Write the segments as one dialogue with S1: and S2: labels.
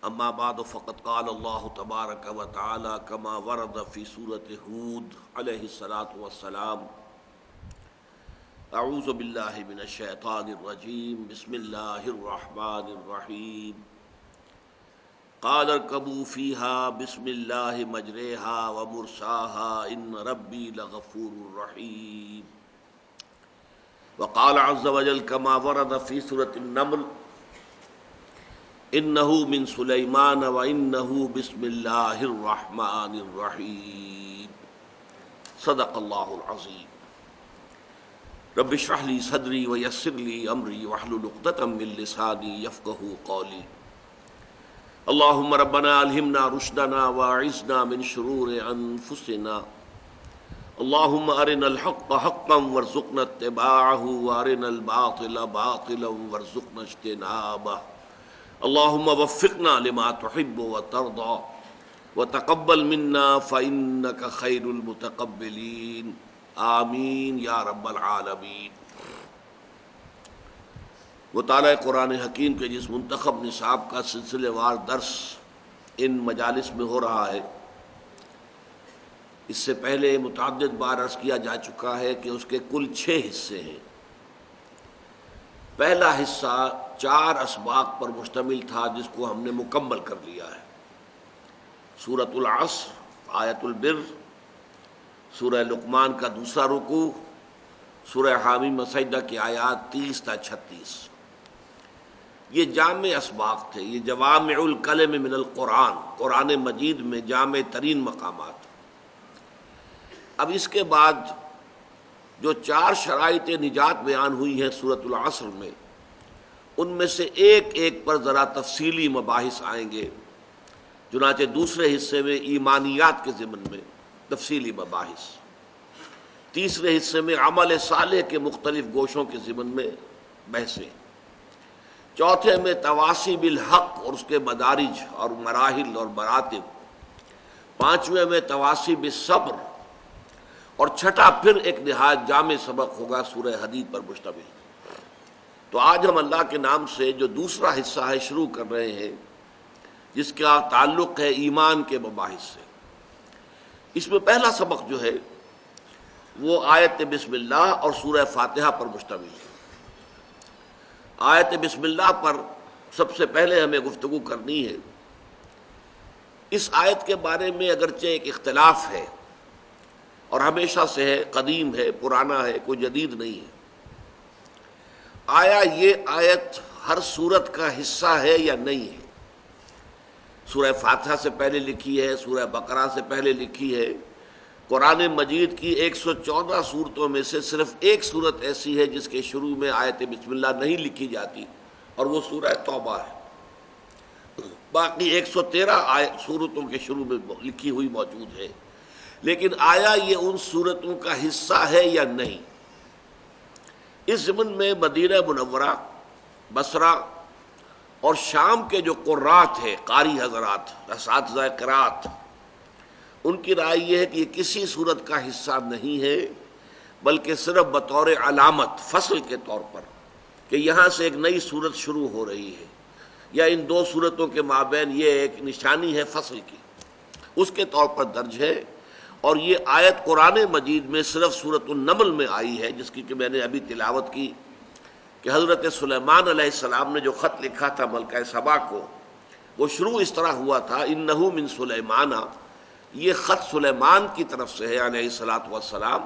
S1: اما بعد فقد قال اللہ تبارک و تعالی کما ورد فی سورۃ ہود علیہ الصلاۃ والسلام اعوذ باللہ من الشیطان الرجیم بسم اللہ الرحمن الرحیم قال اركبوا فيها بسم الله مجريها ومرساها ان ربي لغفور رحيم وقال عز وجل كما ورد في سورة النمل انه من سليمان وانه بسم الله الرحمن الرحيم صدق الله العظيم رب اشرح لي صدري ويسر لي امري واحلل عقدة من لساني يفقهوا قولي اللهم ربنا الہمنا رشدنا واعصمنا من شرور انفسنا اللهم ارنا الحق حقا وارزقنا اتباعه وارنا الباطل باطلا وارزقنا اجتنابه اللهم وفقنا لما تحب وترضى وتقبل منا فإنك خير المتقبلين آمین یا رب العالمین۔ مطالعہ قرآن حکیم کے جس منتخب نصاب کا سلسلے وار درس ان مجالس میں ہو رہا ہے، اس سے پہلے متعدد بار عرض کیا جا چکا ہے کہ اس کے کل 6 حصے ہیں۔ پہلا حصہ 4 اسباق پر مشتمل تھا جس کو ہم نے مکمل کر لیا ہے۔ سورۃ العصر، آیت البر، سورہ لقمان کا دوسرا رکوع، سورہ حامیم سجدہ کی آیات 30 تا 36۔ یہ جامع اسباق تھے، یہ جوامع الکلم من القرآن، قرآن مجید میں جامع ترین مقامات۔ اب اس کے بعد جو 4 شرائط نجات بیان ہوئی ہیں سورۃ العصر میں، ان میں سے ایک ایک پر ذرا تفصیلی مباحث آئیں گے۔ چنانچہ دوسرے حصے میں ایمانیات کے ضمن میں تفصیلی مباحث، تیسرے حصے میں عمل صالح کے مختلف گوشوں کے ضمن میں بحثیں، چوتھے میں تواصی بالحق اور اس کے مدارج اور مراحل اور مراتب، پانچویں میں تواصی بالصبر، اور چھٹا پھر ایک نہایت جامع سبق ہوگا سورہ حدید پر مشتمل۔ تو آج ہم اللہ کے نام سے جو دوسرا حصہ ہے شروع کر رہے ہیں، جس کا تعلق ہے ایمان کے مباحث سے۔ اس میں پہلا سبق جو ہے وہ آیت بسم اللہ اور سورہ فاتحہ پر مشتمل ہے۔ آیت بسم اللہ پر سب سے پہلے ہمیں گفتگو کرنی ہے۔ اس آیت کے بارے میں اگرچہ ایک اختلاف ہے اور ہمیشہ سے ہے، قدیم ہے، پرانا ہے، کوئی جدید نہیں ہے۔ آیا یہ آیت ہر سورت کا حصہ ہے یا نہیں ہے؟ سورہ فاتحہ سے پہلے لکھی ہے، سورہ بقرہ سے پہلے لکھی ہے۔ قرآن مجید کی 114 سورتوں میں سے صرف ایک سورت ایسی ہے جس کے شروع میں آیت بسم اللہ نہیں لکھی جاتی، اور وہ سورہ توبہ ہے۔ باقی 113 سورتوں کے شروع میں لکھی ہوئی موجود ہے۔ لیکن آیا یہ ان سورتوں کا حصہ ہے یا نہیں؟ اس ضمن میں مدینہ منورہ، بصرہ اور شام کے جو قرات ہیں، قاری حضرات، اساتذہ قرات، ان کی رائے یہ ہے کہ یہ کسی صورت کا حصہ نہیں ہے، بلکہ صرف بطور علامت، فصل کے طور پر، کہ یہاں سے ایک نئی صورت شروع ہو رہی ہے، یا ان 2 صورتوں کے مابین یہ ایک نشانی ہے فصل کی، اس کے طور پر درج ہے۔ اور یہ آیت قرآن مجید میں صرف سورۃ النمل میں آئی ہے، جس کی کہ میں نے ابھی تلاوت کی، کہ حضرت سلیمان علیہ السلام نے جو خط لکھا تھا ملکہ سبا کو، وہ شروع اس طرح ہوا تھا، انہ من سلیمان، یہ خط سلیمان کی طرف سے ہے علیہ الصلاۃ والسلام،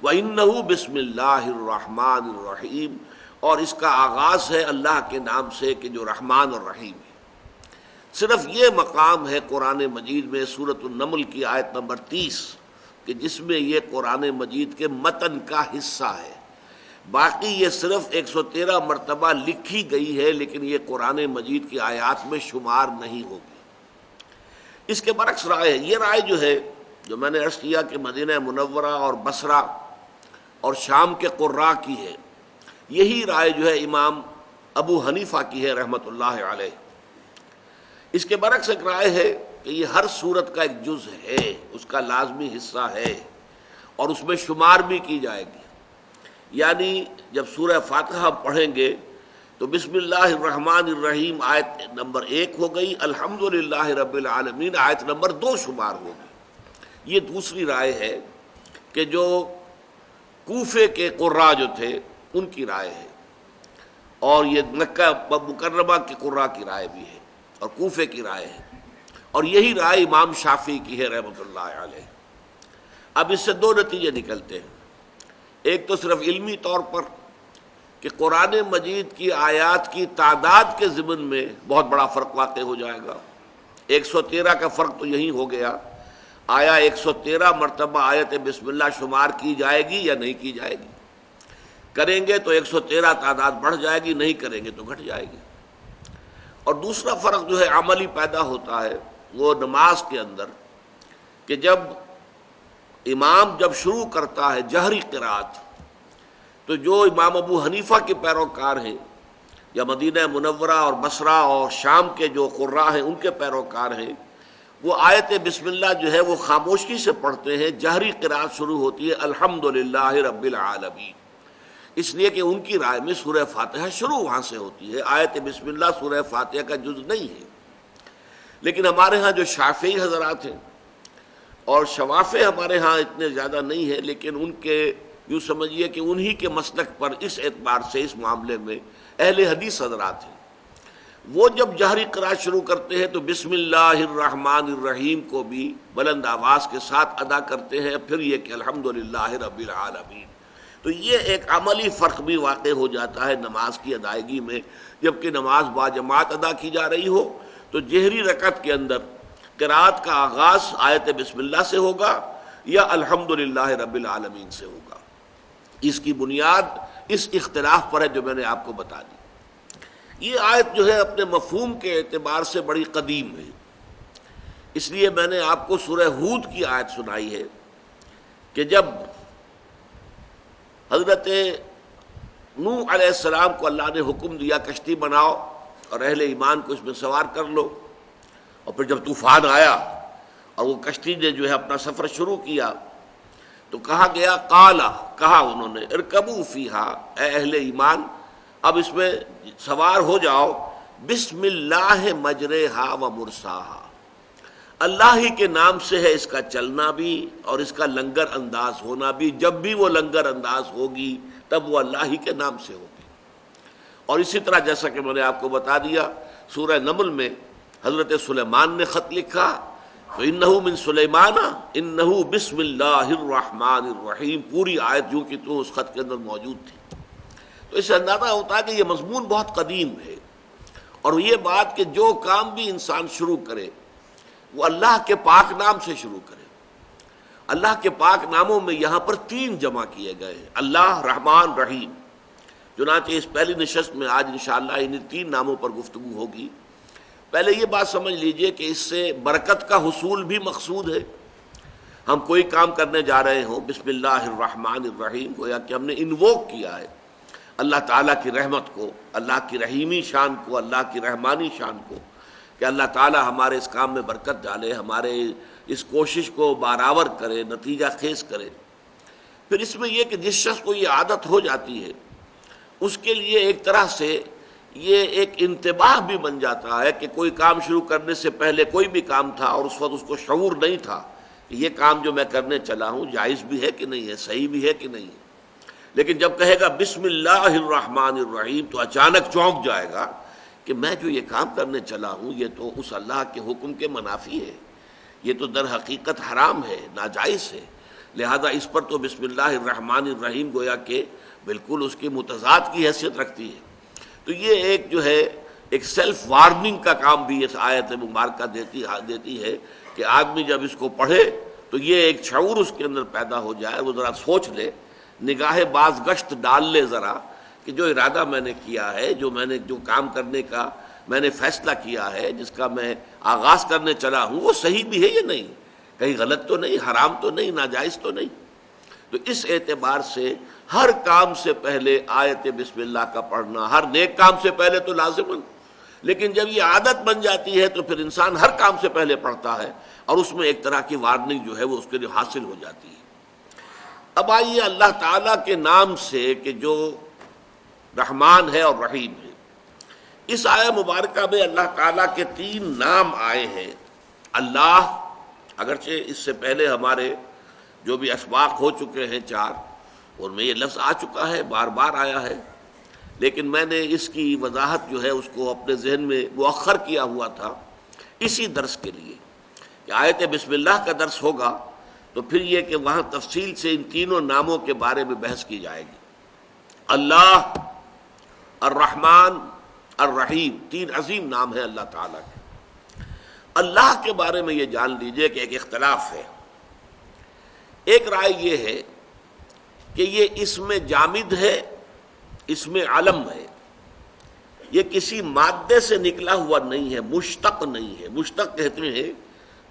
S1: وانہ بسم اللہ الرحمن الرحیم، اور اس کا آغاز ہے اللہ کے نام سے کہ جو رحمان اور رحیم ہے۔ صرف یہ مقام ہے قرآن مجید میں سورۃ النمل کی آیت نمبر 30 کہ جس میں یہ قرآن مجید کے متن کا حصہ ہے۔ باقی یہ صرف 113 مرتبہ لکھی گئی ہے، لیکن یہ قرآن مجید کی آیات میں شمار نہیں ہوگی۔ اس کے برعکس رائے ہے، یہ رائے جو ہے، جو میں نے عرض کیا کہ مدینہ منورہ اور بصرہ اور شام کے قراء کی ہے، یہی رائے جو ہے امام ابو حنیفہ کی ہے رحمۃ اللہ علیہ۔ اس کے برعکس ایک رائے ہے کہ یہ ہر سورت کا ایک جز ہے، اس کا لازمی حصہ ہے، اور اس میں شمار بھی کی جائے گی۔ یعنی جب سورہ فاتحہ پڑھیں گے تو بسم اللہ الرحمن الرحیم آیت نمبر 1 ہو گئی، الحمدللہ رب العالمین آیت نمبر 2 شمار ہوگی۔ یہ دوسری رائے ہے کہ جو کوفے کے قراء جو تھے ان کی رائے ہے، اور یہ مکہ مکرمہ کے قراء کی رائے بھی ہے اور کوفے کی رائے ہے، اور یہی رائے امام شافعی کی ہے رحمۃ اللہ علیہ۔ اب اس سے دو نتیجے نکلتے ہیں، ایک تو صرف علمی طور پر کہ قرآن مجید کی آیات کی تعداد کے ضمن میں بہت بڑا فرق واقع ہو جائے گا۔ 113 کا فرق تو یہی ہو گیا، آیا 113 مرتبہ آیت بسم اللہ شمار کی جائے گی یا نہیں کی جائے گی؟ کریں گے تو 113 تعداد بڑھ جائے گی، نہیں کریں گے تو گھٹ جائے گی۔ اور دوسرا فرق جو ہے عملی پیدا ہوتا ہے وہ نماز کے اندر، کہ جب امام شروع کرتا ہے جہری قرات، تو جو امام ابو حنیفہ کے پیروکار ہیں یا مدینہ منورہ اور بصرہ اور شام کے جو قراء ہیں ان کے پیروکار ہیں، وہ آیت بسم اللہ جو ہے وہ خاموشی سے پڑھتے ہیں۔ جہری قرات شروع ہوتی ہے الحمدللہ رب العالمین، اس لیے کہ ان کی رائے میں سورہ فاتحہ شروع وہاں سے ہوتی ہے، آیت بسم اللہ سورہ فاتحہ کا جز نہیں ہے۔ لیکن ہمارے ہاں جو شافعی حضرات ہیں، اور شوافع ہمارے ہاں اتنے زیادہ نہیں ہیں، لیکن ان کے یوں سمجھیے کہ انہی کے مسلک پر اس اعتبار سے اس معاملے میں اہل حدیث حضرات ہیں، وہ جب جہری قرات شروع کرتے ہیں تو بسم اللہ الرحمن الرحیم کو بھی بلند آواز کے ساتھ ادا کرتے ہیں، پھر یہ کہ الحمدللہ رب العالمین۔ تو یہ ایک عملی فرق بھی واقع ہو جاتا ہے نماز کی ادائیگی میں، جبکہ نماز باجماعت ادا کی جا رہی ہو تو جہری رکعت کے اندر قرات کا آغاز آیت بسم اللہ سے ہوگا یا الحمدللہ رب العالمین سے ہوگا۔ اس کی بنیاد اس اختلاف پر ہے جو میں نے آپ کو بتا دی۔ یہ آیت جو ہے اپنے مفہوم کے اعتبار سے بڑی قدیم ہے، اس لیے میں نے آپ کو سورہ ہود کی آیت سنائی ہے کہ جب حضرت نوح علیہ السلام کو اللہ نے حکم دیا کشتی بناؤ اور اہل ایمان کو اس میں سوار کر لو، اور پھر جب طوفان آیا اور وہ کشتی نے جو ہے اپنا سفر شروع کیا تو کہا گیا قالا، کہا انہوں نے ارکبوا فیہا، اے اہل ایمان اب اس میں سوار ہو جاؤ، بسم اللہ مجریہا و مرساہا، اللہ ہی کے نام سے ہے اس کا چلنا بھی اور اس کا لنگر انداز ہونا بھی، جب بھی وہ لنگر انداز ہوگی تب وہ اللہ ہی کے نام سے ہوگی۔ اور اسی طرح جیسا کہ میں نے آپ کو بتا دیا سورہ نمل میں حضرت سلیمان نے خط لکھا تو انہو من سلیمان انہو بسم اللہ الرحمن الرحیم، پوری آیت جو کہ تو اس خط کے اندر موجود تھی۔ تو اس سے اندازہ ہوتا ہے کہ یہ مضمون بہت قدیم ہے، اور یہ بات کہ جو کام بھی انسان شروع کرے وہ اللہ کے پاک نام سے شروع کرے۔ اللہ کے پاک ناموں میں یہاں پر 3 جمع کیے گئے ہیں، اللہ، رحمان، رحیم۔ چنانچہ اس پہلی نشست میں آج انشاءاللہ ان 3 ناموں پر گفتگو ہوگی۔ پہلے یہ بات سمجھ لیجئے کہ اس سے برکت کا حصول بھی مقصود ہے۔ ہم کوئی کام کرنے جا رہے ہوں، بسم اللہ الرحمن الرحیم، گویا کہ ہم نے انووک کیا ہے اللہ تعالیٰ کی رحمت کو، اللہ کی رحیمی شان کو، اللہ کی رحمانی شان کو، کہ اللہ تعالیٰ ہمارے اس کام میں برکت ڈالے، ہمارے اس کوشش کو بارآور کرے، نتیجہ خیز کرے۔ پھر اس میں یہ کہ جس شخص کو یہ عادت ہو جاتی ہے اس کے لیے ایک طرح سے یہ ایک انتباہ بھی بن جاتا ہے کہ کوئی کام شروع کرنے سے پہلے کوئی بھی کام تھا اور اس وقت اس کو شعور نہیں تھا کہ یہ کام جو میں کرنے چلا ہوں جائز بھی ہے کہ نہیں ہے، صحیح بھی ہے کہ نہیں ہے، لیکن جب کہے گا بسم اللہ الرحمن الرحیم تو اچانک چونک جائے گا کہ میں جو یہ کام کرنے چلا ہوں یہ تو اس اللہ کے حکم کے منافی ہے، یہ تو در حقیقت حرام ہے، ناجائز ہے، لہذا اس پر تو بسم اللہ الرحمن الرحیم گویا کہ بالکل اس کی متضاد کی حیثیت رکھتی ہے۔ تو یہ ایک جو ہے ایک سیلف وارننگ کا کام بھی اس آیت مبارکہ دیتی ہے کہ آدمی جب اس کو پڑھے تو یہ ایک شعور اس کے اندر پیدا ہو جائے، وہ ذرا سوچ لے، نگاہ باز گشت ڈال لے ذرا کہ جو ارادہ میں نے کیا ہے، جو کام کرنے کا میں نے فیصلہ کیا ہے، جس کا میں آغاز کرنے چلا ہوں، وہ صحیح بھی ہے یا نہیں، کہیں غلط تو نہیں، حرام تو نہیں، ناجائز تو نہیں۔ تو اس اعتبار سے ہر کام سے پہلے آیت بسم اللہ کا پڑھنا، ہر نیک کام سے پہلے تو لازماً، لیکن جب یہ عادت بن جاتی ہے تو پھر انسان ہر کام سے پہلے پڑھتا ہے، اور اس میں ایک طرح کی وارننگ جو ہے وہ اس کے لیے حاصل ہو جاتی ہے۔ اب آئیے اللہ تعالیٰ کے نام سے کہ جو رحمان ہے اور رحیم ہے، اس آیہ مبارکہ میں اللہ تعالیٰ کے 3 نام آئے ہیں۔ اللہ، اگرچہ اس سے پہلے ہمارے جو بھی اشباق ہو چکے ہیں 4، ان میں یہ لفظ آ چکا ہے، بار بار آیا ہے، لیکن میں نے اس کی وضاحت جو ہے اس کو اپنے ذہن میں مؤخر کیا ہوا تھا اسی درس کے لیے کہ آیت بسم اللہ کا درس ہوگا تو پھر یہ کہ وہاں تفصیل سے ان تینوں ناموں کے بارے میں بحث کی جائے گی۔ اللہ، الرحمن، الرحیم، 3 عظیم نام ہیں اللہ تعالیٰ کے۔ اللہ کے بارے میں یہ جان لیجئے کہ ایک اختلاف ہے۔ ایک رائے یہ ہے کہ یہ اسم جامد ہے، اسم علم ہے، یہ کسی مادے سے نکلا ہوا نہیں ہے، مشتق نہیں ہے۔ مشتق کہتے ہیں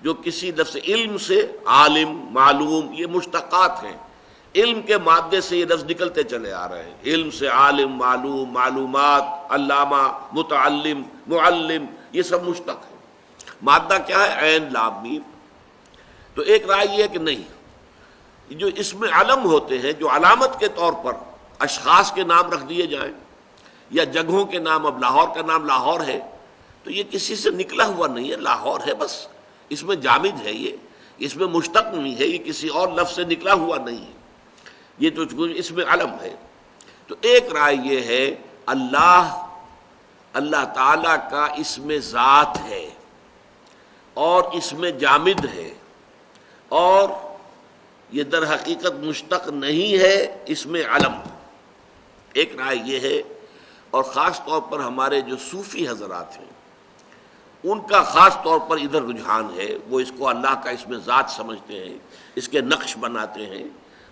S1: جو کسی لفظ علم سے، عالم، معلوم، یہ مشتقات ہیں۔ علم کے مادے سے یہ لفظ نکلتے چلے آ رہے ہیں، علم سے عالم، معلوم، معلومات، علامہ، متعلم، معلم، یہ سب مشتق ہیں۔ مادہ کیا ہے؟ عین، لام، میم۔ تو ایک رائے یہ ہے کہ نہیں، جو اسم علم ہوتے ہیں، جو علامت کے طور پر اشخاص کے نام رکھ دیے جائیں یا جگہوں کے نام، اب لاہور کا نام لاہور ہے تو یہ کسی سے نکلا ہوا نہیں ہے، لاہور ہے بس، اس میں جامد ہے، یہ اس میں مشتق نہیں ہے، یہ کسی اور لفظ سے نکلا ہوا نہیں ہے، یہ تو اس میں علم ہے۔ تو ایک رائے یہ ہے اللہ تعالی کا اسم ذات ہے اور اسم جامد ہے، اور یہ در حقیقت مشتق نہیں ہے، اسم علم۔ ایک رائے یہ ہے، اور خاص طور پر ہمارے جو صوفی حضرات ہیں ان کا خاص طور پر ادھر رجحان ہے، وہ اس کو اللہ کا اسم ذات سمجھتے ہیں، اس کے نقش بناتے ہیں،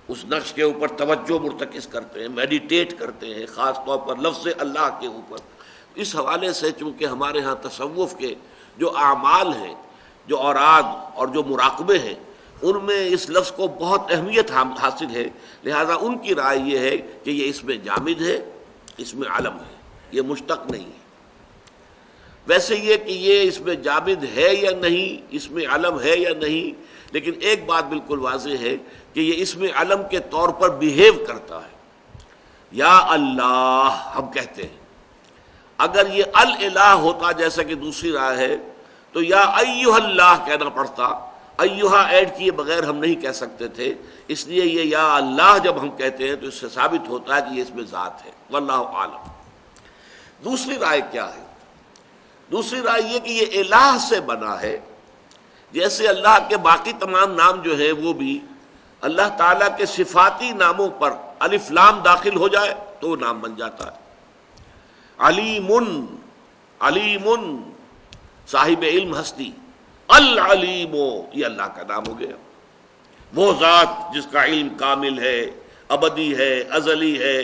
S1: اس نقش کے اوپر توجہ مرتکز کرتے ہیں، میڈیٹیٹ کرتے ہیں، خاص طور پر لفظ اللہ کے اوپر۔ اس حوالے سے چونکہ ہمارے ہاں تصوف کے جو اعمال ہیں، جو اوراد اور جو مراقبے ہیں، ان میں اس لفظ کو بہت اہمیت حاصل ہے، لہذا ان کی رائے یہ ہے کہ یہ اسم جامد ہے، اسم علم ہے، یہ مشتق نہیں ہے۔ ویسے یہ کہ یہ اسم جامد ہے یا نہیں، اسم علم ہے یا نہیں، لیکن ایک بات بالکل واضح ہے کہ یہ اسم علم کے طور پر بیہیو کرتا ہے۔ یا اللہ ہم کہتے ہیں، اگر یہ الالہ ہوتا جیسا کہ دوسری رائے ہے تو یا ایھا اللہ کہنا پڑتا، ایھا ایڈ کیے بغیر ہم نہیں کہہ سکتے تھے، اس لیے یہ یا اللہ جب ہم کہتے ہیں تو اس سے ثابت ہوتا ہے کہ یہ اس میں ذات ہے، واللہ عالم۔ دوسری رائے کیا ہے؟ دوسری رائے یہ کہ یہ الہ سے بنا ہے، جیسے اللہ کے باقی تمام نام جو ہیں وہ بھی اللہ تعالیٰ کے صفاتی ناموں پر الف لام داخل ہو جائے تو وہ نام بن جاتا ہے۔ علیم، علیم، صاحب علم ہستی، العلیم، یہ اللہ کا نام ہو گیا، وہ ذات جس کا علم کامل ہے، ابدی ہے، ازلی ہے،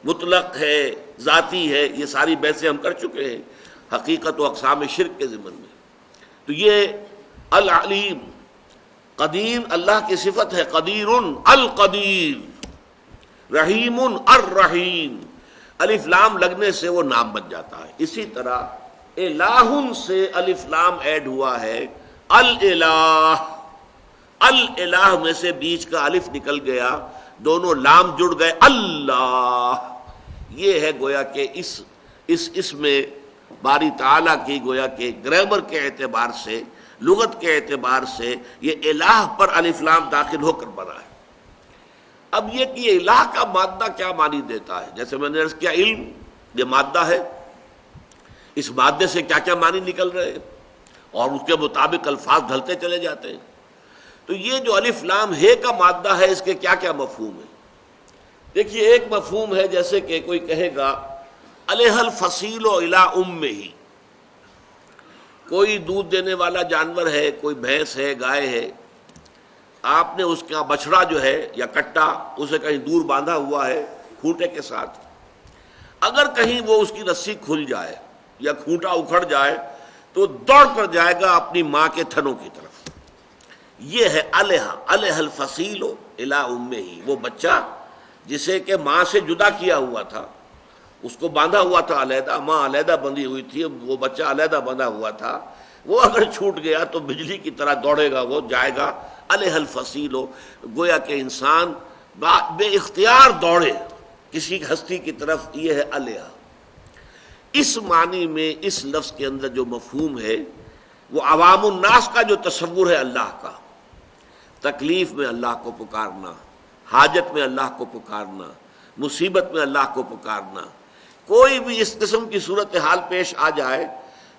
S1: مطلق ہے، ذاتی ہے، یہ ساری بحثیں ہم کر چکے ہیں حقیقت و اقسام شرک کے ضمن میں۔ تو یہ العلیم، قدیر اللہ کی صفت ہے، قدیر، القدیر، رحیم، الرحیم، الف لام لگنے سے وہ نام بن جاتا ہے۔ اسی طرح الہ سے الف لام ایڈ ہوا ہے، الالہ، الالہ میں سے بیچ کا الف نکل گیا، دونوں لام جڑ گئے، اللہ۔ یہ ہے گویا کہ اس میں باری تعالیٰ کی گویا کہ گرامر کے اعتبار سے، لغت کے اعتبار سے یہ الہ پر الف لام داخل ہو کر بنا ہے۔ اب یہ کہ یہ الہ کا مادہ کیا معنی دیتا ہے، جیسے میں نے عرض کیا علم یہ مادہ ہے، اس مادے سے کیا کیا معنی نکل رہے ہیں اور اس کے مطابق الفاظ ڈھلتے چلے جاتے ہیں۔ تو یہ جو الف لام ہے کا مادہ ہے، اس کے کیا کیا مفہوم ہے؟ دیکھیے، ایک مفہوم ہے جیسے کہ کوئی کہے گا علیہ الفصیل الی امہ، کوئی دودھ دینے والا جانور ہے، کوئی بھینس ہے، گائے ہے، آپ نے اس کا بچھڑا جو ہے یا کٹا اسے کہیں دور باندھا ہوا ہے کھوٹے کے ساتھ، اگر کہیں وہ اس کی رسی کھل جائے یا کھوٹا اکھڑ جائے تو دوڑ کر جائے گا اپنی ماں کے تھنوں کی طرف۔ یہ ہے علیہ الفصیل الی امہ، وہ بچہ جسے کہ ماں سے جدا کیا ہوا تھا، اس کو باندھا ہوا تھا علیحدہ، ماں علیحدہ بندھی ہوئی تھی، وہ بچہ علیحدہ بندھا ہوا تھا، وہ اگر چھوٹ گیا تو بجلی کی طرح دوڑے گا، وہ جائے گا علیہ الفصیل، گویا کہ انسان بے اختیار دوڑے کسی ہستی کی طرف، یہ ہے علیہ۔ اس معنی میں اس لفظ کے اندر جو مفہوم ہے وہ عوام الناس کا جو تصور ہے اللہ کا، تکلیف میں اللہ کو پکارنا، حاجت میں اللہ کو پکارنا، مصیبت میں اللہ کو پکارنا، کوئی بھی اس قسم کی صورتحال پیش آ جائے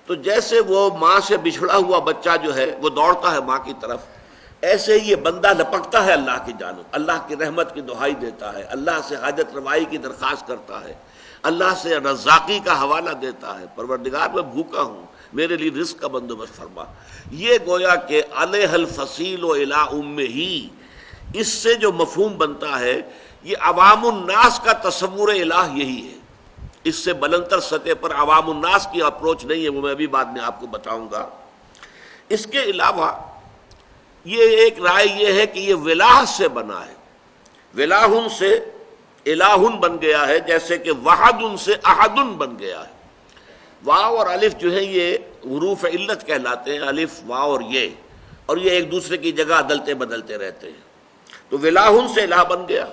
S1: تو جیسے وہ ماں سے بچھڑا ہوا بچہ جو ہے وہ دوڑتا ہے ماں کی طرف، ایسے ہی یہ بندہ لپکتا ہے اللہ کی جانب، اللہ کی رحمت کی دعائی دیتا ہے، اللہ سے حاجت روائی کی درخواست کرتا ہے، اللہ سے رزاقی کا حوالہ دیتا ہے، پروردگار میں بھوکا ہوں، میرے لیے رزق کا بندوبست فرما۔ یہ گویا کہ علیہ الفصیل و الی امہ، اس سے جو مفہوم بنتا ہے یہ عوام الناس کا تصور الہ یہی ہے۔ اس سے بلندتر سطح پر عوام الناس کی اپروچ نہیں ہے، وہ میں بھی بعد میں آپ کو بتاؤں گا۔ اس کے علاوہ یہ ایک رائے یہ ہے کہ یہ ولاہ سے بنا ہے، ولاہن سے الہن بن گیا ہے، جیسے کہ وحدن سے احدن بن گیا ہے۔ واو اور الف جو ہے یہ حروف علت کہلاتے ہیں، الف واو اور یہ ایک دوسرے کی جگہ عدلتے بدلتے رہتے ہیں، تو ولاہن سے الہ بن گیا۔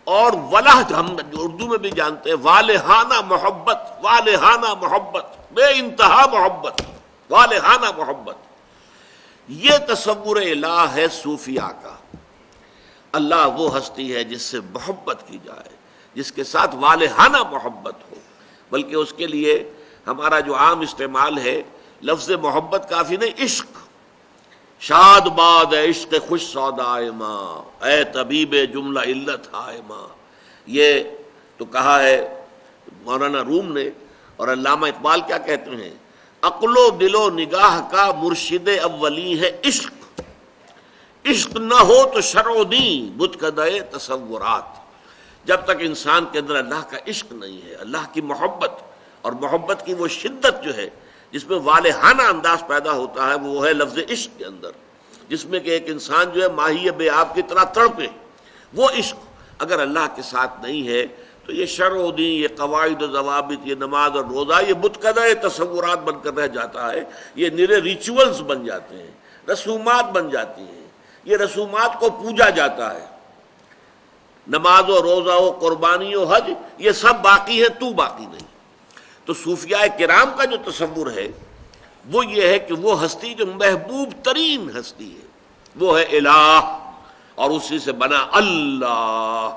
S1: اور ولہ ہم اردو میں بھی جانتے ہیں، والہانہ محبت، والہانہ محبت، بے انتہا محبت، والہانہ محبت، یہ تصور الہ ہے صوفیاء کا۔ اللہ وہ ہستی ہے جس سے محبت کی جائے، جس کے ساتھ والہانہ محبت ہو، بلکہ اس کے لیے ہمارا جو عام استعمال ہے لفظ محبت کافی نہیں، عشق، شاد باد اے عشق خوش سودائے ماں، اے طبیب جملہ علت ہائے ماں، یہ تو کہا ہے مولانا روم نے۔ اور علامہ اقبال کیا کہتے ہیں، عقل و دل و نگاہ کا مرشد اولی ہے عشق، عشق نہ ہو تو شرع و دین بتکدہ تصورات۔ جب تک انسان کے اندر اللہ کا عشق نہیں ہے، اللہ کی محبت، اور محبت کی وہ شدت جو ہے جس میں والہانہ انداز پیدا ہوتا ہے، وہ ہے لفظ عشق کے اندر، جس میں کہ ایک انسان جو ہے ماہی بے آب کی طرح تڑپے، وہ عشق اگر اللہ کے ساتھ نہیں ہے تو یہ شرع و دین، یہ قواعد و ضوابط، یہ نماز اور روزہ، یہ بتکدہ تصورات بن کر رہ جاتا ہے، یہ نرے ریچولز بن جاتے ہیں، رسومات بن جاتی ہیں، یہ رسومات کو پوجا جاتا ہے۔ نماز و روزہ و قربانی و حج یہ سب باقی ہے، تو باقی نہیں۔ تو صوفیاء کرام کا جو تصور ہے وہ یہ ہے کہ وہ ہستی جو محبوب ترین ہستی ہے وہ ہے الہ، اور اسی سے بنا اللہ،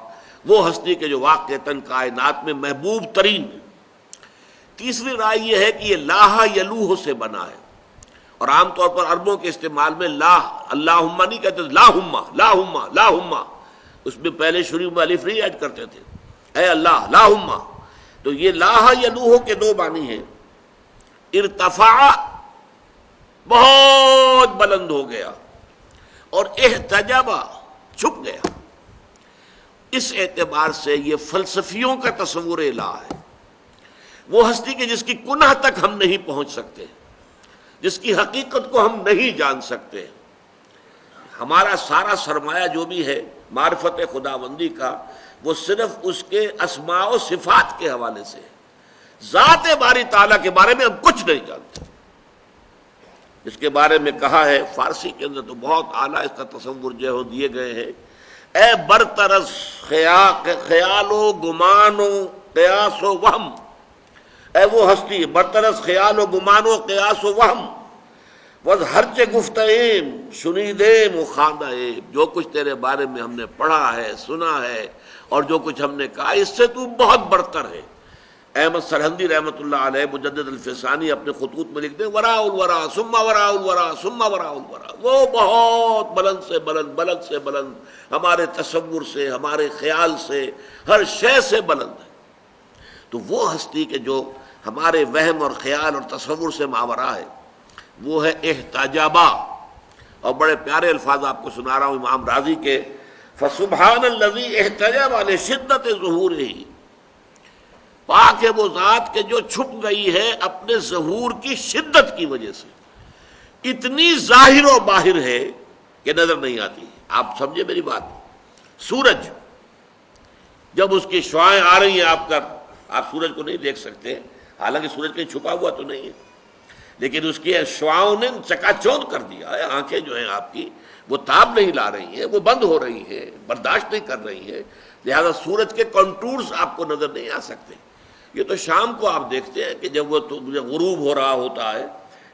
S1: وہ ہستی کے جو واقعتاً کائنات میں محبوب ترین ہے۔ تیسری رائے یہ ہے کہ یہ لاہ یلوہ سے بنا ہے، اور عام طور پر عربوں کے استعمال میں لا اللہم نہیں کہتے، لاہم لاہم لاہم، اس میں پہلے شروع میں الف نہیں ایڈ کرتے تھے، اے اللہ لاہم۔ تو یہ لاہ یلوہ کے دو معنی ہیں، ارتفع بہت بلند ہو گیا، اور احتجب چھپ گیا۔ اس اعتبار سے یہ فلسفیوں کا تصور الہ ہے، وہ ہستی کہ جس کی کنہ تک ہم نہیں پہنچ سکتے، جس کی حقیقت کو ہم نہیں جان سکتے۔ ہمارا سارا سرمایہ جو بھی ہے معرفت خداوندی کا، وہ صرف اس کے اسماء و صفات کے حوالے سے ہے، ذات باری تعالیٰ کے بارے میں ہم کچھ نہیں جانتے۔ اس کے بارے میں کہا ہے فارسی کے اندر تو بہت اعلیٰ اس کا تصور جو دیے گئے ہیں، اے برطرز خیال و گمان و قیاس و وہم، اے وہ ہستی برطرز خیال و گمان و قیاس و وہم، وز ہرچ گفتیم شنیدیم و خواندیم، جو کچھ تیرے بارے میں ہم نے پڑھا ہے، سنا ہے، اور جو کچھ ہم نے کہا اس سے تو بہت برتر ہے۔ احمد سرہندی رحمۃ اللہ علیہ مجدد الفسانی اپنے خطوط میں لکھتے ہیں، وراء الورا ثم وراء الورا ثم وراء الورا، وہ بہت بلند سے بلند، بلند سے بلند، ہمارے تصور سے، ہمارے خیال سے، ہر شے سے بلند ہے۔ تو وہ ہستی کہ جو ہمارے وہم اور خیال اور تصور سے ماورا ہے وہ ہے احتجابا۔ اور بڑے پیارے الفاظ آپ کو سنا رہا ہوں امام راضی کے، فسبحان الذی احتجب لشدت ظہورہ، پاک ہے وہ ذات کے جو چھپ گئی ہے اپنے ظہور کی شدت کی وجہ سے، اتنی ظاہر و باہر ہے کہ نظر نہیں آتی۔ آپ سمجھے میری بات؟ سورج جب اس کی شعاعیں آ رہی ہیں آپ سورج کو نہیں دیکھ سکتے، حالانکہ سورج کہیں چھپا ہوا تو نہیں ہے، لیکن اس کی شعاؤں نے چکا چوند کر دیا ہے۔ آنکھیں جو ہیں آپ کی وہ تاب نہیں لا رہی ہیں، وہ بند ہو رہی ہیں، برداشت نہیں کر رہی ہیں، لہذا سورج کے کنٹورز آپ کو نظر نہیں آ سکتے۔ یہ تو شام کو آپ دیکھتے ہیں کہ جب وہ غروب ہو رہا ہوتا ہے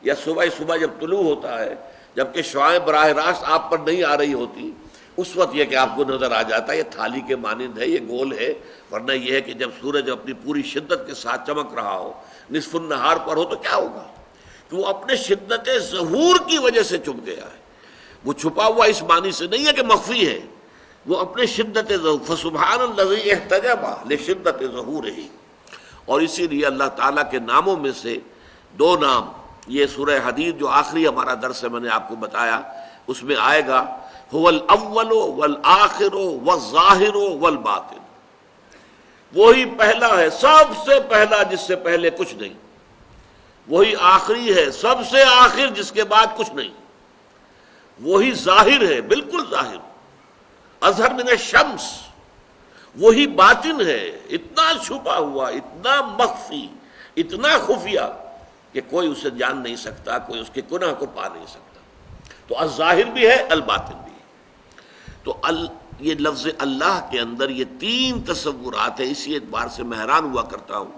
S1: یا صبح جب طلوع ہوتا ہے، جبکہ شعاعیں براہ راست آپ پر نہیں آ رہی ہوتی، اس وقت یہ کہ آپ کو نظر آ جاتا ہے یہ تھالی کے مانند ہے، یہ گول ہے. ورنہ یہ ہے کہ جب سورج اپنی پوری شدت کے ساتھ چمک رہا ہو، نصف النہار پر ہو، تو کیا ہوگا کہ وہ اپنے شدت ظہور کی وجہ سے چھپ گیا ہے. وہ چھپا ہوا اس معنی سے نہیں ہے کہ مخفی ہے، وہ اپنے شدت ظہور. فسبحان الذی احتجب لشدت ظہورہ. اور اسی لیے اللہ تعالیٰ کے ناموں میں سے دو نام، یہ سورہ حدید جو آخری ہمارا درس ہے میں نے آپ کو بتایا، اس میں آئے گا هو الاول والآخر والظاہر والباطن. وہی پہلا ہے، سب سے پہلا جس سے پہلے کچھ نہیں، وہی آخری ہے، سب سے آخر جس کے بعد کچھ نہیں، وہی ظاہر ہے، بالکل ظاہر، اظہر من الشمس. وہی باطن ہے، اتنا چھپا ہوا، اتنا مخفی، اتنا خفیہ کہ کوئی اسے جان نہیں سکتا، کوئی اس کے گناہ کو پا نہیں سکتا. تو الظاہر بھی ہے، الباطن بھی ہے. تو یہ لفظ اللہ کے اندر یہ تین تصورات ہیں. اسی اعتبار سے میں حیران ہوا کرتا ہوں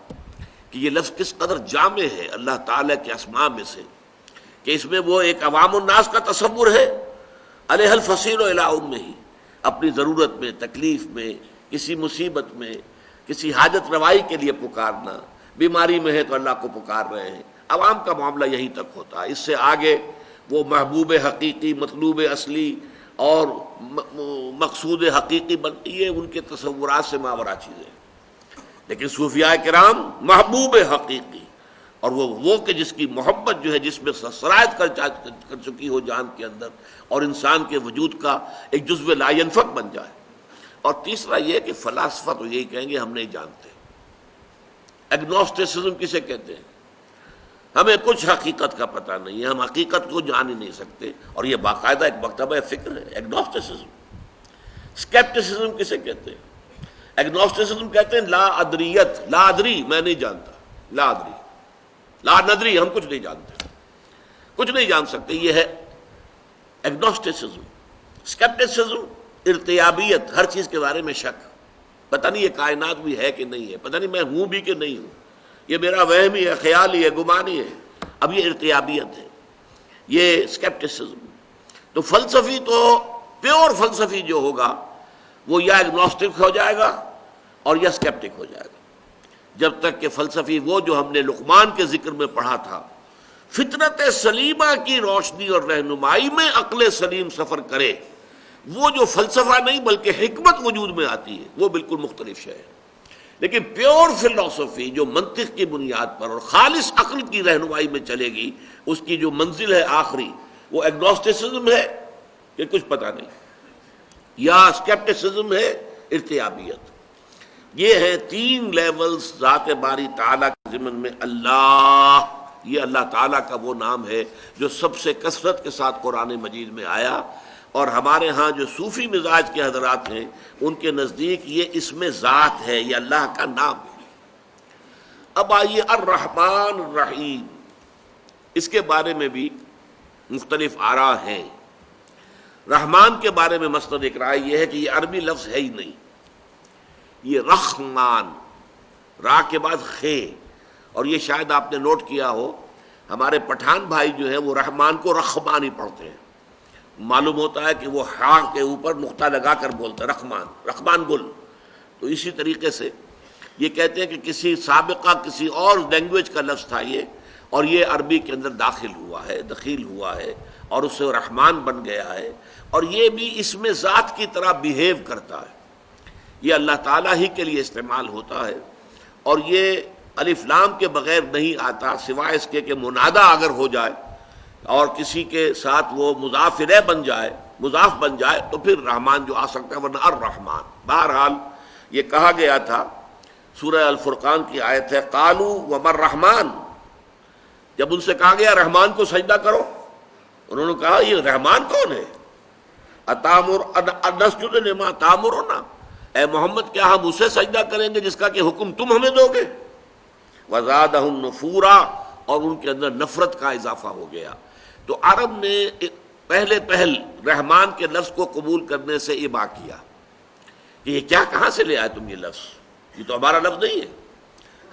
S1: کہ یہ لفظ کس قدر جامع ہے اللہ تعالیٰ کے اسماء میں سے، کہ اس میں وہ ایک عوام الناس کا تصور ہے، علیہ الفصیل الی امہ، اپنی ضرورت میں، تکلیف میں، کسی مصیبت میں، کسی حاجت روائی کے لیے پکارنا، بیماری میں ہے تو اللہ کو پکار رہے ہیں. عوام کا معاملہ یہیں تک ہوتا ہے. اس سے آگے وہ محبوب حقیقی، مطلوب اصلی اور مقصود حقیقی بنتی ہے، ان کے تصورات سے ماورا چیزیں. لیکن صوفیاء کرام محبوب حقیقی، اور وہ کہ جس کی محبت جو ہے جس میں سرایت کر چکی ہو جان کے اندر، اور انسان کے وجود کا ایک جزو لا ینفک بن جائے. اور تیسرا یہ کہ فلاسفہ تو یہی کہیں گے ہم نہیں جانتے. ایگنوسٹسزم کسے کہتے ہیں؟ ہمیں کچھ حقیقت کا پتہ نہیں ہے، ہم حقیقت کو جان ہی نہیں سکتے. اور یہ باقاعدہ ایک مکتبہ فکر ہے ایگنوسٹسزم. اسکیپٹسزم کسے کہتے ہیں؟ ایگنوسٹسزم کہتے ہیں لا ادریت، لا ادری، میں نہیں جانتا، لا ادری، لا ندری، ہم کچھ نہیں جانتے، کچھ نہیں جان سکتے. یہ ہے ایگنوسٹسزم. اسکیپٹسزم ارتیابیت، ہر چیز کے بارے میں شک، پتہ نہیں یہ کائنات بھی ہے کہ نہیں ہے، پتہ نہیں میں ہوں بھی کہ نہیں ہوں، یہ میرا وہم ہی ہے، خیال ہی ہے، گمان ہی ہے. اب یہ ارتیابیت ہے، یہ اسکیپٹسزم. تو فلسفی تو پیور فلسفی جو ہوگا وہ یا ایگنوسٹک ہو جائے گا اور یا اسکیپٹک ہو جائے گا. جب تک کہ فلسفی وہ جو ہم نے لقمان کے ذکر میں پڑھا تھا، فطرت سلیمہ کی روشنی اور رہنمائی میں عقل سلیم سفر کرے، وہ جو فلسفہ نہیں بلکہ حکمت وجود میں آتی ہے، وہ بالکل مختلف شے ہے. لیکن پیور فلسفی جو منطق کی بنیاد پر اور خالص عقل کی رہنمائی میں چلے گی، اس کی جو منزل ہے آخری، وہ ایگنوسٹسزم ہے کہ کچھ پتہ نہیں، یا اسکیپٹسزم ہے، ارتیابیت. یہ ہیں تین لیولز ذات باری تعالیٰ کے ضمن میں. اللہ، یہ اللہ تعالیٰ کا وہ نام ہے جو سب سے کثرت کے ساتھ قرآن مجید میں آیا، اور ہمارے ہاں جو صوفی مزاج کے حضرات ہیں ان کے نزدیک یہ اسم ذات ہے، یہ اللہ کا نام ہے. اب آئیے الرحمن الرحیم، اس کے بارے میں بھی مختلف آراء ہیں. رحمان کے بارے میں مسند ایک رائے یہ ہے کہ یہ عربی لفظ ہے ہی نہیں، یہ رحمان، را کے بعد خے. اور یہ شاید آپ نے نوٹ کیا ہو، ہمارے پٹھان بھائی جو ہیں وہ رحمان کو رحمان ہی پڑھتے ہیں. معلوم ہوتا ہے کہ وہ ہا کے اوپر نقطہ لگا کر بولتا ہے رحمان، رحمان گل. تو اسی طریقے سے یہ کہتے ہیں کہ کسی سابقہ کسی اور لینگویج کا لفظ تھا یہ، اور یہ عربی کے اندر داخل ہوا ہے، دخیل ہوا ہے، اور اس سے رحمان بن گیا ہے. اور یہ بھی اسم ذات کی طرح بیہیو کرتا ہے، یہ اللہ تعالیٰ ہی کے لیے استعمال ہوتا ہے. اور یہ الف لام کے بغیر نہیں آتا، سوائے اس کے کہ منادا اگر ہو جائے اور کسی کے ساتھ وہ مضاف الیہ بن جائے، مضاف بن جائے، تو پھر رحمان جو آ سکتا ہے، ورنہ الرحمن. بہرحال یہ کہا گیا تھا، سورہ الفرقان کی آیت ہے قالوا وما الرحمن. جب ان سے کہا گیا رحمان کو سجدہ کرو، انہوں نے کہا یہ رحمان کون ہے؟ انسجد لما تامرنا، اے محمد کیا ہم اسے سجدہ کریں گے جس کا کہ حکم تم ہمیں دو گے؟ وزادہم نفورا، اور ان کے اندر نفرت کا اضافہ ہو گیا. تو عرب نے پہل رحمان کے لفظ کو قبول کرنے سے ابا کیا کہ یہ کیا، کہاں سے لے آئے تم یہ لفظ، یہ تو ہمارا لفظ نہیں ہے.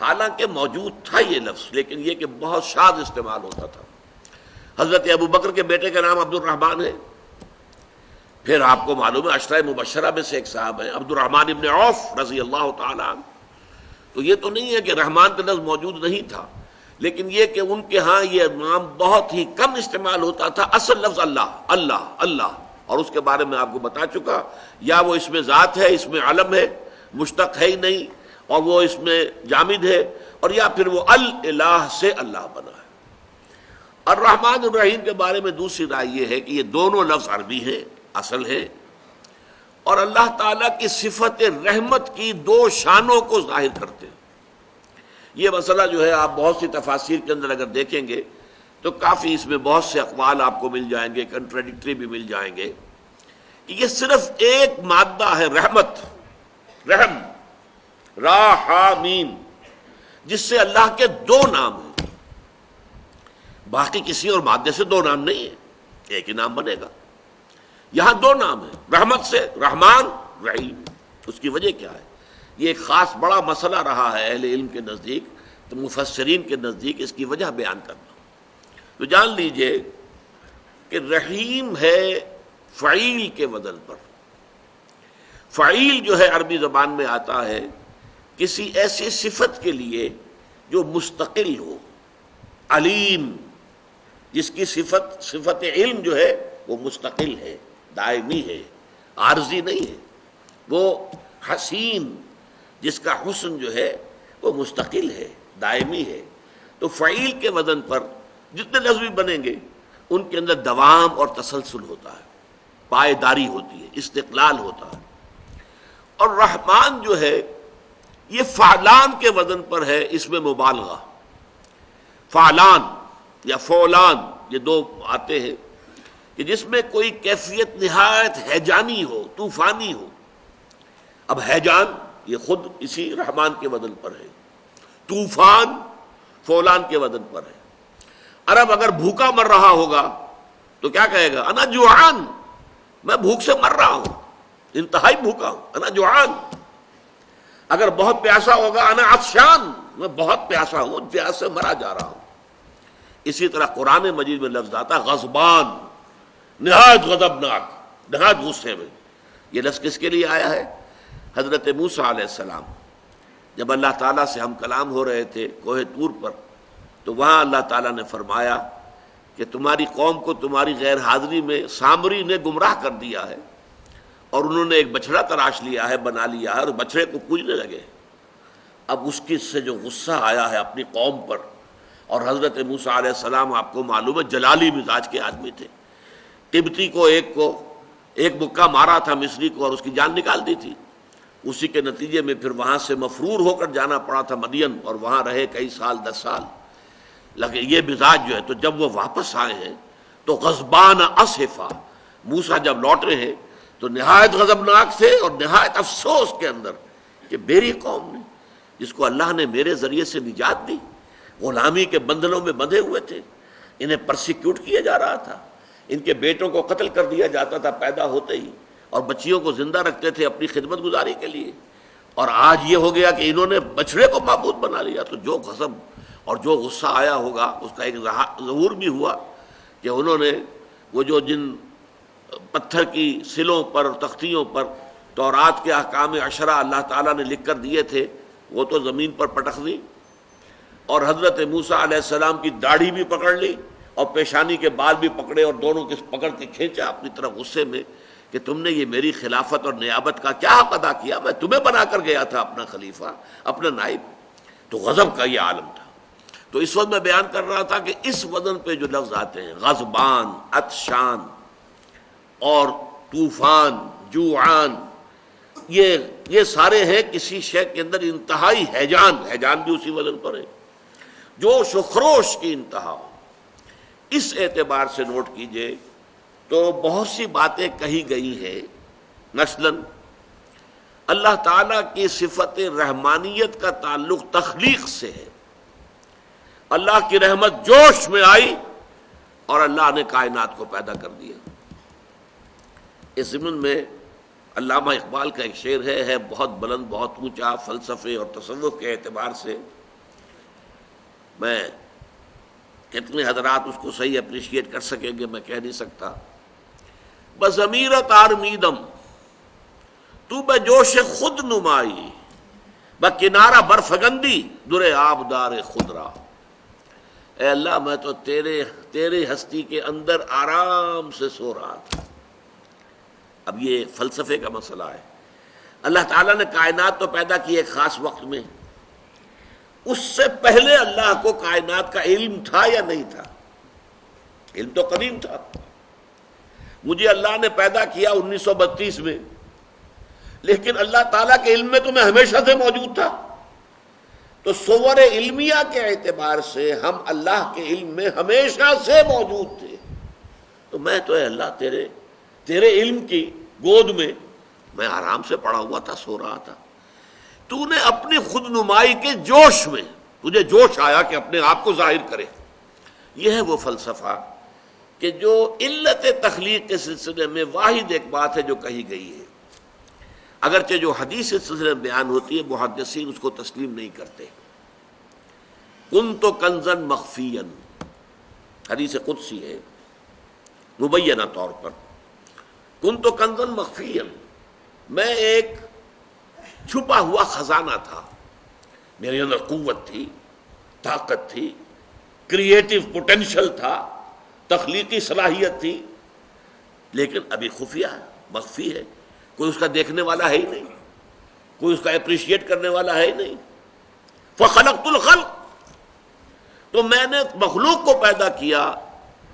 S1: حالانکہ موجود تھا یہ لفظ، لیکن یہ کہ بہت شاذ استعمال ہوتا تھا۔ حضرت ابو بکر کے بیٹے کا نام عبد الرحمن ہے، پھر آپ کو معلوم ہے عشرہ مبشرہ میں سے ایک صاحب ہیں عبد الرحمن ابن عوف رضی اللہ تعالی عنہ۔ تو یہ تو نہیں ہے کہ رحمان کا لفظ موجود نہیں تھا، لیکن یہ کہ ان کے ہاں یہ نام بہت ہی کم استعمال ہوتا تھا۔ اصل لفظ اللہ اللہ اللہ، اور اس کے بارے میں آپ کو بتا چکا، یا وہ اس میں ذات ہے، اس میں علم ہے، مشتق ہے ہی نہیں، اور وہ اس میں جامد ہے، اور یا پھر وہ الہ سے اللہ بنا ہے۔ الرحمن الرحیم کے بارے میں دوسری رائے یہ ہے کہ یہ دونوں لفظ عربی ہیں، اصل ہے، اور اللہ تعالیٰ کی صفت رحمت کی دو شانوں کو ظاہر کرتے ہیں۔ یہ مسئلہ جو ہے آپ بہت سی تفاسیر کے اندر اگر دیکھیں گے تو کافی اس میں بہت سے اقوال آپ کو مل جائیں گے، کنٹراڈکٹری بھی مل جائیں گے، کہ یہ صرف ایک مادہ ہے رحمت، رحم، را ہا میم، جس سے اللہ کے دو نام ہیں، باقی کسی اور مادے سے دو نام نہیں ہے، ایک ہی نام بنے گا۔ یہاں دو نام ہیں رحمت سے، رحمان رحیم۔ اس کی وجہ کیا ہے؟ یہ ایک خاص بڑا مسئلہ رہا ہے اہل علم کے نزدیک، تو مفسرین کے نزدیک اس کی وجہ بیان کرنا۔ تو جان لیجئے کہ رحیم ہے فعیل کے وزن پر۔ فعیل جو ہے عربی زبان میں آتا ہے کسی ایسی صفت کے لیے جو مستقل ہو، علیم، جس کی صفت علم جو ہے وہ مستقل ہے، دائمی ہے، عارضی نہیں ہے۔ وہ حسین، جس کا حسن جو ہے وہ مستقل ہے، دائمی ہے۔ تو فعیل کے وزن پر جتنے لفظ بھی بنیں گے ان کے اندر دوام اور تسلسل ہوتا ہے، پائیداری ہوتی ہے، استقلال ہوتا ہے۔ اور رحمان جو ہے یہ فعلان کے وزن پر ہے، اس میں مبالغہ، فعلان یا فولان، یہ دو آتے ہیں کہ جس میں کوئی کیفیت نہایت ہیجانی ہو، طوفانی ہو۔ اب ہیجان یہ خود اسی رحمان کے وزن پر ہے، طوفان فولان کے وزن پر ہے۔ عرب اگر بھوکا مر رہا ہوگا تو کیا کہے گا؟ انا جوعان، میں بھوک سے مر رہا ہوں، انتہائی بھوکا ہوں، انا جوعان۔ اگر بہت پیاسا ہوگا انا عطشان، میں بہت پیاسا ہوں، پیاس سے مرا جا رہا ہوں۔ اسی طرح قرآن مجید میں لفظ آتا غضبان، نہایت غضبناک، نہایت غصے میں۔ یہ لفظ کس کے لیے آیا ہے؟ حضرت موسیٰ علیہ السلام جب اللہ تعالیٰ سے ہم کلام ہو رہے تھے کوہ طور پر، تو وہاں اللہ تعالیٰ نے فرمایا کہ تمہاری قوم کو تمہاری غیر حاضری میں سامری نے گمراہ کر دیا ہے، اور انہوں نے ایک بچڑا تراش لیا ہے، بنا لیا ہے، اور بچڑے کو پوجنے لگے۔ اب اس کی سے جو غصہ آیا ہے اپنی قوم پر، اور حضرت موسیٰ علیہ السلام آپ کو معلوم ہے جلالی مزاج کے آدمی تھے، قبطی کو ایک مکہ مارا تھا مصری کو، اور اس کی جان نکال دی تھی۔ اسی کے نتیجے میں پھر وہاں سے مفرور ہو کر جانا پڑا تھا مدین، اور وہاں رہے کئی سال، 10 سال لگے۔ یہ مزاج جو ہے، تو جب وہ واپس آئے ہیں تو غضبان اسفا، موسیٰ جب لوٹے ہیں تو نہایت غضبناک تھے اور نہایت افسوس کے اندر کہ میری قوم نے، جس کو اللہ نے میرے ذریعے سے نجات دی، غلامی کے بندھنوں میں بندھے ہوئے تھے، انہیں پرسیکیوٹ کیا جا رہا تھا، ان کے بیٹوں کو قتل کر دیا جاتا تھا پیدا ہوتے ہی، اور بچیوں کو زندہ رکھتے تھے اپنی خدمت گزاری کے لیے، اور آج یہ ہو گیا کہ انہوں نے بچڑے کو معبود بنا لیا۔ تو جو غضب اور جو غصہ آیا ہوگا اس کا ایک ظہور بھی ہوا کہ انہوں نے وہ جو جن پتھر کی سلوں پر، تختیوں پر تورات کے احکام عشرہ اللہ تعالیٰ نے لکھ کر دیے تھے، وہ تو زمین پر پٹخ دی، اور حضرت موسیٰ علیہ السلام کی داڑھی بھی پکڑ لی اور پیشانی کے بال بھی پکڑے، اور دونوں کے پکڑ کے کھینچا اپنی طرف غصے میں کہ تم نے یہ میری خلافت اور نیابت کا کیا حق ادا کیا؟ میں تمہیں بنا کر گیا تھا اپنا خلیفہ، اپنا نائب۔ تو غضب کا یہ عالم تھا۔ تو اس وقت میں بیان کر رہا تھا کہ اس وزن پہ جو لفظ آتے ہیں غضبان، عطشان اور طوفان، جوعان، یہ سارے ہیں کسی شے کے اندر انتہائی ہیجان بھی اسی وزن پر ہے، جوش و خروش کی انتہا ہو۔ اس اعتبار سے نوٹ کیجئے تو بہت سی باتیں کہی گئی ہیں، مثلاً اللہ تعالیٰ کی صفت رحمانیت کا تعلق تخلیق سے ہے۔ اللہ کی رحمت جوش میں آئی اور اللہ نے کائنات کو پیدا کر دیا۔ اس ضمن میں علامہ اقبال کا ایک شعر ہے بہت بلند، بہت اونچا، فلسفے اور تصوف کے اعتبار سے، میں کتنے حضرات اس کو صحیح اپریشیٹ کر سکیں گے میں کہہ نہیں سکتا. بضمیرت آرمیدم تو بے جوش خود نمائی بکنارہ برفگندی در آبدار خدرا. اے اللہ میں تو تیرے ہستی کے اندر آرام سے سو رہا تھا. اب یہ فلسفے کا مسئلہ ہے. اللہ تعالیٰ نے کائنات تو پیدا کی ایک خاص وقت میں، اس سے پہلے اللہ کو کائنات کا علم تھا یا نہیں تھا؟ علم تو قدیم تھا. مجھے اللہ نے پیدا کیا 1932 میں، لیکن اللہ تعالیٰ کے علم میں تو میں ہمیشہ سے موجود تھا. تو صور علمیہ کے اعتبار سے ہم اللہ کے علم میں ہمیشہ سے موجود تھے. تو میں تو اے اللہ تیرے علم کی گود میں میں آرام سے پڑا ہوا تھا، سو رہا تھا. تو نے اپنی خود نمائی کے جوش میں تجھے جوش آیا کہ اپنے آپ کو ظاہر کرے. یہ ہے وہ فلسفہ کہ جو علت تخلیق کے سلسلے میں واحد ایک بات ہے جو کہی گئی ہے، اگرچہ جو حدیث اس سلسلے میں بیان ہوتی ہے محدثین اس کو تسلیم نہیں کرتے. کنت کنزن مخفیا، حدیث قدسی ہے مبینہ طور پر. کنت کنزن مخفیا، میں ایک چھپا ہوا خزانہ تھا. میرے اندر قوت تھی، طاقت تھی، کریٹو پوٹینشل تھا، تخلیقی صلاحیت تھی، لیکن ابھی خفیہ ہے، مخفی ہے. کوئی اس کا دیکھنے والا ہے ہی نہیں، کوئی اس کا اپریشیٹ کرنے والا ہے ہی نہیں. فخلقت الخلق، تو میں نے مخلوق کو پیدا کیا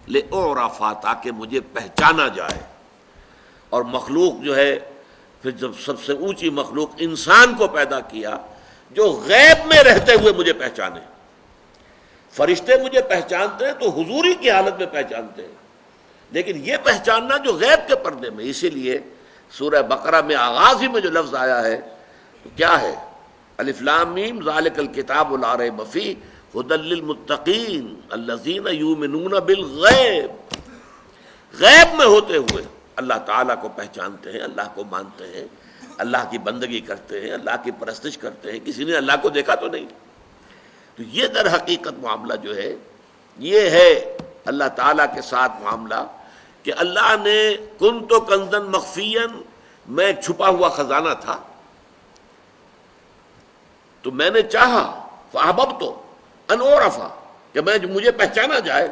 S1: لأعرف، تاکہ مجھے پہچانا جائے. اور مخلوق جو ہے پھر جب سب سے اونچی مخلوق انسان کو پیدا کیا جو غیب میں رہتے ہوئے مجھے پہچانے. فرشتے مجھے پہچانتے ہیں تو حضوری کی حالت میں پہچانتے ہیں، لیکن یہ پہچاننا جو غیب کے پردے میں. اسی لیے سورہ بقرہ میں آغاز ہی میں جو لفظ آیا ہے تو کیا ہے؟ الف لام میم ذالک الکتاب لا ریب فیہ ھدی للمتقین الذین یؤمنون بالغیب. غیب میں ہوتے ہوئے اللہ تعالیٰ کو پہچانتے ہیں، اللہ کو مانتے ہیں، اللہ کی بندگی کرتے ہیں، اللہ کی پرستش کرتے ہیں. کسی نے اللہ کو دیکھا تو نہیں. تو یہ در حقیقت معاملہ جو ہے یہ ہے اللہ تعالیٰ کے ساتھ معاملہ کہ اللہ نے کنت کنزن مخفین، میں ایک چھپا ہوا خزانہ تھا تو میں نے چاہا فاحببت ان اعرف، کہ مجھے پہچانا جائے.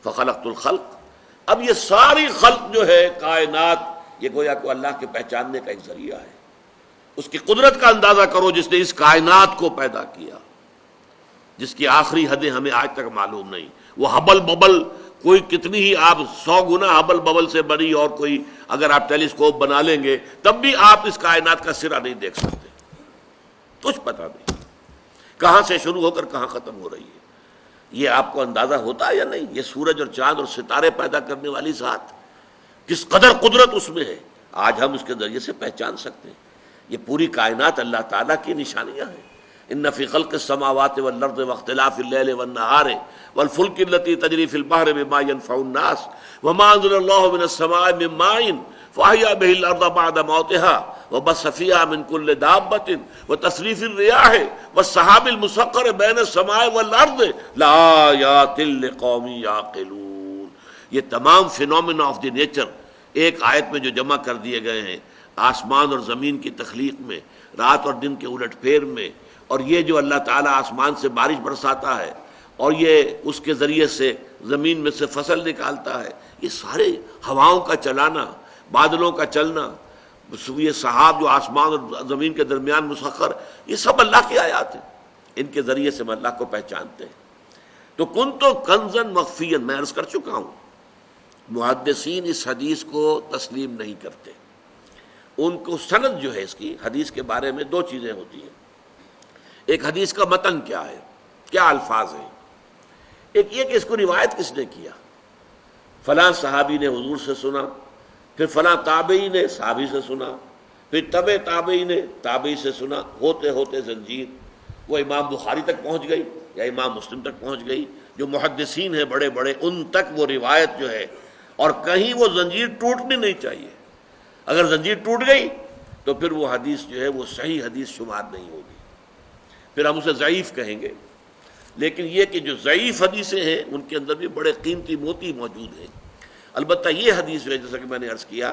S1: فخلقت الخلق، اب یہ ساری خلق جو ہے کائنات یہ گویا کہ اللہ کے پہچاننے کا ایک ذریعہ ہے. اس کی قدرت کا اندازہ کرو جس نے اس کائنات کو پیدا کیا، جس کی آخری حدیں ہمیں آج تک معلوم نہیں. وہ ہبل ببل کوئی کتنی ہی آپ 100 گنا ہبل ببل سے بڑی اور کوئی اگر آپ ٹیلیسکوپ بنا لیں گے تب بھی آپ اس کائنات کا سرا نہیں دیکھ سکتے. کچھ پتہ نہیں کہاں سے شروع ہو کر کہاں ختم ہو رہی ہے. یہ آپ کو اندازہ ہوتا ہے یا نہیں؟ یہ سورج اور چاند اور ستارے پیدا کرنے والی ذات کس قدر قدرت اس میں ہے، آج ہم اس کے ذریعے سے پہچان سکتے ہیں. یہ پوری کائنات اللہ تعالیٰ کی نشانیاں ہیں. ان فی خلق السماوات والارض واختلاف اللیل والنہار والفلک التی تجری فی البحر بما ينفع الناس وما انزل اللہ من السماء من ماء فاحیا به الارض بعد موتها وبث فيها من كل دابة وتصريف الرياح والسحاب المسخر بين السماء والارض لآیات لقوم یعقلون. یہ تمام فینومینا آف دی نیچر ایک آیت میں جو جمع کر دیے گئے ہیں، آسمان اور زمین کی تخلیق میں، رات اور دن کے الٹ پھیر میں، اور یہ جو اللہ تعالیٰ آسمان سے بارش برساتا ہے اور یہ اس کے ذریعے سے زمین میں سے فصل نکالتا ہے، یہ سارے ہواؤں کا چلانا، بادلوں کا چلنا، یہ سحاب جو آسمان اور زمین کے درمیان مسخر، یہ سب اللہ کی آیات ہیں. ان کے ذریعے سے ہم اللہ کو پہچانتے ہیں. تو کنت کنزن مخفیا، میں عرض کر چکا ہوں محدثین اس حدیث کو تسلیم نہیں کرتے. ان کو سند جو ہے اس کی حدیث کے بارے میں دو چیزیں ہوتی ہیں. ایک حدیث کا متن کیا ہے، کیا الفاظ ہیں. ایک یہ کہ اس کو روایت کس نے کیا، فلاں صحابی نے حضور سے سنا، پھر فلاں تابعی نے صحابی سے سنا، پھر تبع تابعی نے تابعی سے سنا، ہوتے ہوتے زنجیر وہ امام بخاری تک پہنچ گئی یا امام مسلم تک پہنچ گئی. جو محدثین ہیں بڑے بڑے ان تک وہ روایت جو ہے، اور کہیں وہ زنجیر ٹوٹنی نہیں چاہیے. اگر زنجیر ٹوٹ گئی تو پھر وہ حدیث جو ہے وہ صحیح حدیث شمار نہیں ہوگی، پھر ہم اسے ضعیف کہیں گے. لیکن یہ کہ جو ضعیف حدیثیں ہیں ان کے اندر بھی بڑے قیمتی موتی موجود ہیں۔ البتہ یہ حدیث ہے جیسا کہ میں نے عرض کیا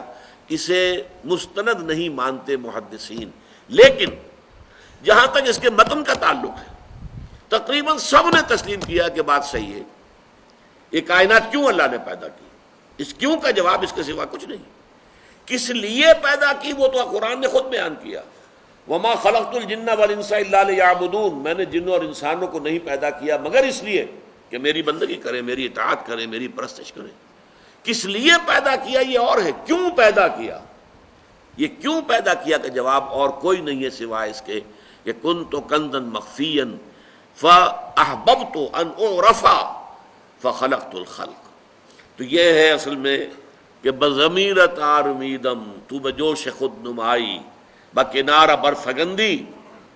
S1: اسے مستند نہیں مانتے محدثین، لیکن جہاں تک اس کے متن کا تعلق ہے تقریباً سب نے تسلیم کیا کہ بات صحیح ہے۔ یہ کائنات کیوں اللہ نے پیدا کی، اس کیوں کا جواب اس کے سوا کچھ نہیں۔ کس لیے پیدا کی وہ تو قرآن نے خود بیان کیا، وما خلقت الجن والانس الا لیعبدون، میں نے جنوں اور انسانوں کو نہیں پیدا کیا مگر اس لیے کہ میری بندگی کریں، میری اطاعت کریں، میری پرستش کریں۔ کس لیے پیدا کیا یہ اور ہے، کیوں پیدا کیا، یہ کیوں پیدا کیا کا جواب اور کوئی نہیں ہے سوائے اس کے کہ کنت کنزا مخفیا فاحببت ان اعرف فخلقت الخلق۔ تو یہ ہے اصل میں کہ بضمیرت آرمیدم تو بجوش خود نمائی بکنارہ برفگندی